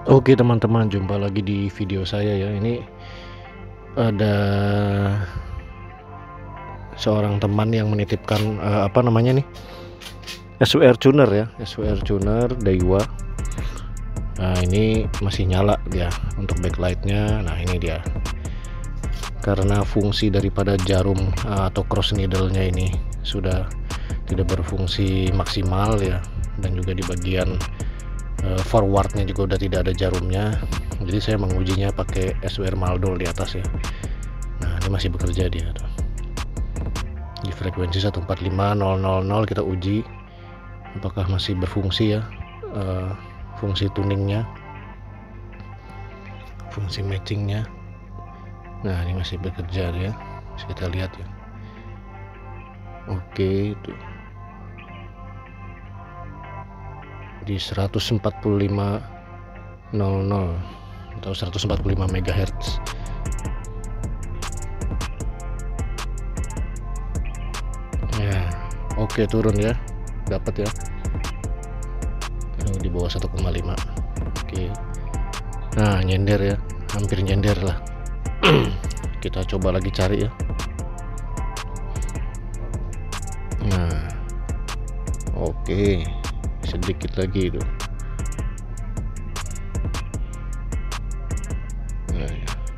Oke teman-teman, jumpa lagi di video saya ya. Ini ada seorang teman yang menitipkan apa namanya nih, SWR tuner ya, SWR tuner Daiwa. Nah ini masih nyala dia untuk backlightnya. Nah ini dia, karena fungsi daripada jarum atau cross needle-nya ini sudah tidak berfungsi maksimal ya, dan juga di bagian forwardnya juga udah tidak ada jarumnya. Jadi saya mengujinya pakai SWR Maldol di atas ya. Nah ini masih bekerja dia tuh. Di frekuensi 145000 kita uji apakah masih berfungsi ya, fungsi tuningnya, fungsi matchingnya. Nah ini masih bekerja dia, bisa kita lihat ya. Oke, itu di 145.00 atau 145 MHz. Ya, oke, turun ya, dapat ya. Di bawah 1,5. Oke. Nah, nyender ya, hampir nyender lah. Kita coba lagi cari ya. Nah, oke, sedikit lagi itu.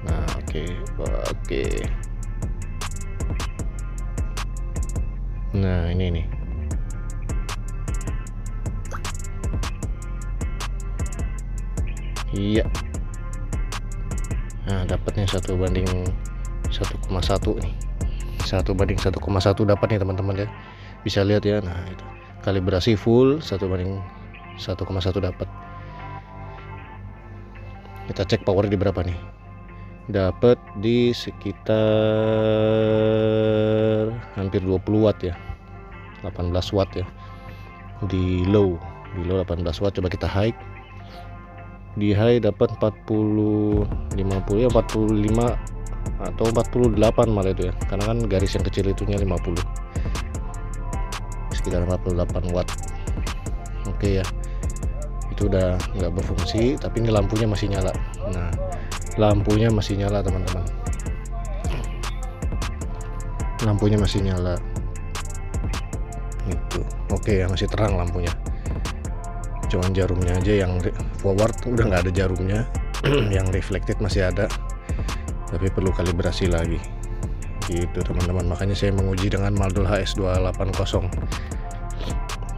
Nah, oke. Nah, ini nih. Iya. Nah, dapatnya 1:1 nih. 1:1 dapat nih teman-teman ya. Bisa lihat ya. Nah, itu. Kalibrasi full 1:1 dapat. Kita cek power di berapa nih. Dapat di sekitar hampir 20 watt ya. 18 watt ya. Di low 18 watt. Coba kita high. Di high dapat 40, 50 ya, 45 atau 48 malah itu ya, karena kan garis yang kecil itunya 50, sekitar 48 watt. Oke ya, itu udah nggak berfungsi, tapi ini lampunya masih nyala. Nah, lampunya masih nyala teman-teman, lampunya masih nyala itu. Oke ya, masih terang lampunya, cuman jarumnya aja yang forward udah nggak ada jarumnya. Yang reflected masih ada, tapi perlu kalibrasi lagi gitu teman-teman. Makanya saya menguji dengan Maldol HS280.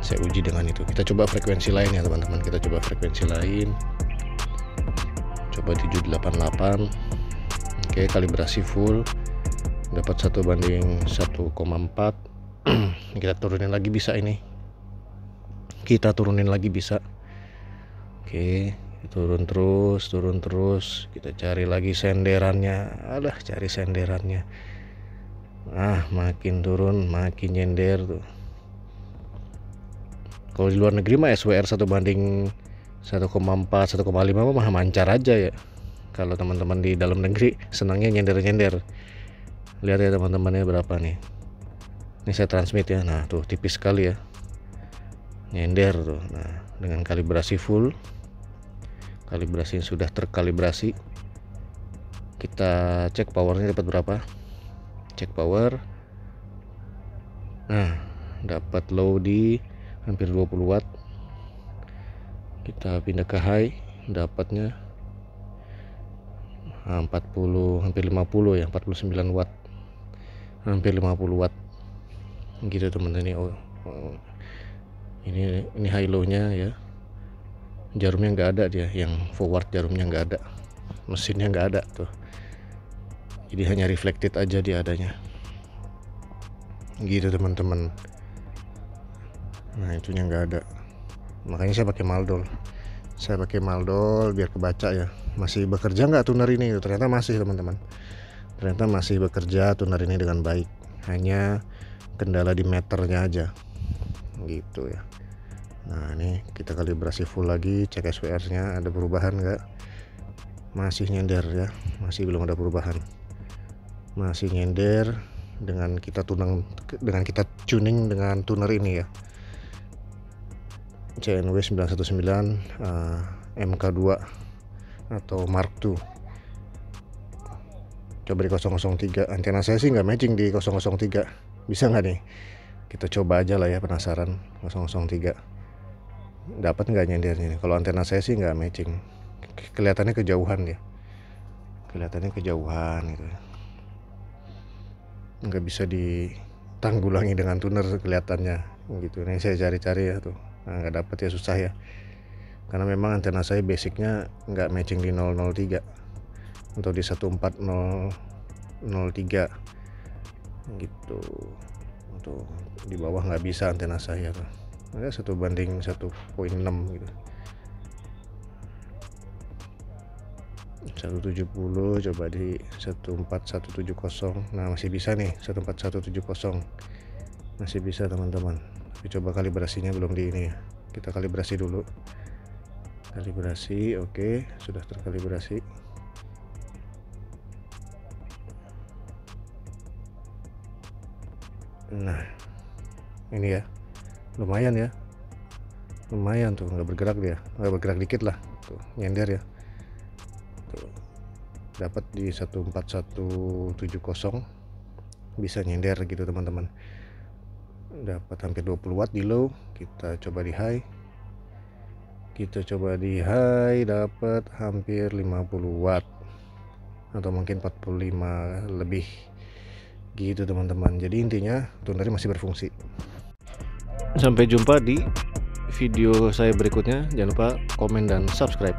Saya uji dengan itu. Kita coba frekuensi lain ya teman-teman. Kita coba frekuensi lain, coba 788. Oke, kalibrasi full, dapat 1:1,4. Kita turunin lagi bisa ini, kita turunin lagi bisa. Oke, turun terus, kita cari lagi senderannya. Cari senderannya. Makin turun makin nyender tuh. Kalau di luar negeri mah SWR 1:1,4 1,5 mah mancar aja ya. Kalau teman-teman di dalam negeri senangnya nyender. Lihat ya teman-temannya berapa nih. Ini saya transmit ya. Nah tuh tipis sekali ya, nyender tuh. Nah, dengan kalibrasi full, kalibrasi sudah terkalibrasi, kita cek powernya dapat berapa. Cek power. Nah, dapat low di hampir 20 watt. Kita pindah ke high, dapatnya 40, hampir 50 ya, 49 watt, hampir 50 watt gitu teman-teman. Ini high low nya ya. Jarumnya nggak ada dia, yang forward jarumnya nggak ada, mesinnya nggak ada tuh, jadi hanya reflected aja dia adanya gitu teman-teman. Nah itunya nggak ada, makanya saya pakai Maldol biar kebaca ya. Masih bekerja nggak tuner ini? Ternyata masih teman-teman, ternyata masih bekerja tuner ini dengan baik, hanya kendala di meternya aja gitu ya. Nah ini kita kalibrasi full lagi, cek SWR nya ada perubahan nggak. Masih nyender ya, masih belum ada perubahan, masih nyender. Dengan kita tuning dengan tuner ini ya, CNW 919 MK2 atau Mark II. Coba di 003. Antena saya sih nggak matching di 003. Bisa nggak nih? Kita coba aja lah ya, penasaran. 003 dapat nggak nyendernya? Kalau antena saya sih nggak matching. Kelihatannya kejauhan ya. Kelihatannya kejauhan gitu. Nggak bisa ditanggulangi dengan tuner kelihatannya gitu. Nih saya cari-cari ya tuh. Nah, nggak dapat ya, susah ya. Karena memang antena saya basicnya nggak matching di 003 atau di 14003 gitu. Untuk di bawah nggak bisa antena saya tuh. Ada 1:1.6 gitu. 170 coba di 14170. Nah masih bisa nih, 14170 masih bisa teman-teman. Tapi coba kalibrasinya belum di ini ya. Kita kalibrasi dulu. Kalibrasi, oke, sudah terkalibrasi. Nah ini ya, lumayan ya, lumayan tuh, nggak bergerak dia, nggak bergerak dikit lah tuh, nyender ya tuh. Dapat di 14170 bisa nyender gitu teman-teman. Dapat hampir 20 watt di low. Kita coba di high. Dapat hampir 50 watt atau mungkin 45 lebih gitu teman-teman. Jadi intinya tunernya masih berfungsi. Sampai jumpa di video saya berikutnya. Jangan lupa komen dan subscribe.